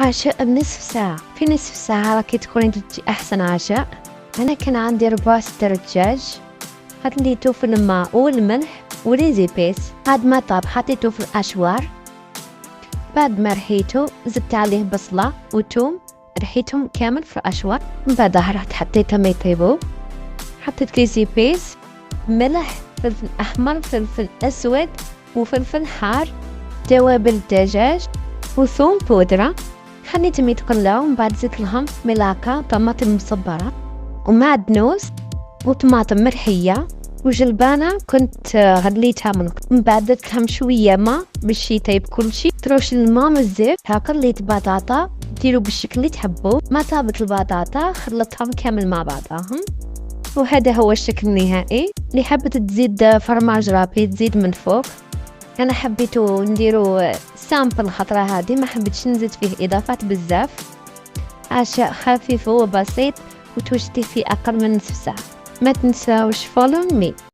عشاء بنصف ساعة. في نصف ساعة راكي تكوني درتي أحسن عشاء. أنا كان عندي 4 ستر دجاج، خليته في الماء والملح وليزيبيس. بعد ما طاب حطيته في الأشوار، بعد ما رحيته زدت عليه بصلة وتوم، رحيتهم كامل في الأشوار. من بعدها رحت حطيتها ما يطيبوا، حطيت ليزيبيس، ملح، فلفل أحمر، فلفل أسود وفلفل حار، توابل الدجاج وثوم بودرة. خليتهم يتقلعوا. من بعد زدت لهم ملاكة طماطم مصبرة ومعدنوس وطماطم مرحية وجلبانة كنت غليتها من بعد زدت لهم شوية ماء باش يطيب كل شيء. تروش الماء من الزيت. قليت بطاطا ديروا بالشكل اللي تحبوه. ما طابت البطاطا خلطهم كامل مع بعضهم، وهذا هو الشكل النهائي. اللي حبت تزيد فرماج رابي تزيد من فوق. انا حبيتو نديرو سامبل خطرة هذه، ما حبيتش نزيد فيه اضافات بزاف. عشاء خفيف وبسيط وتوجدي في اقل من نصف ساعة. ما تنساوش follow me.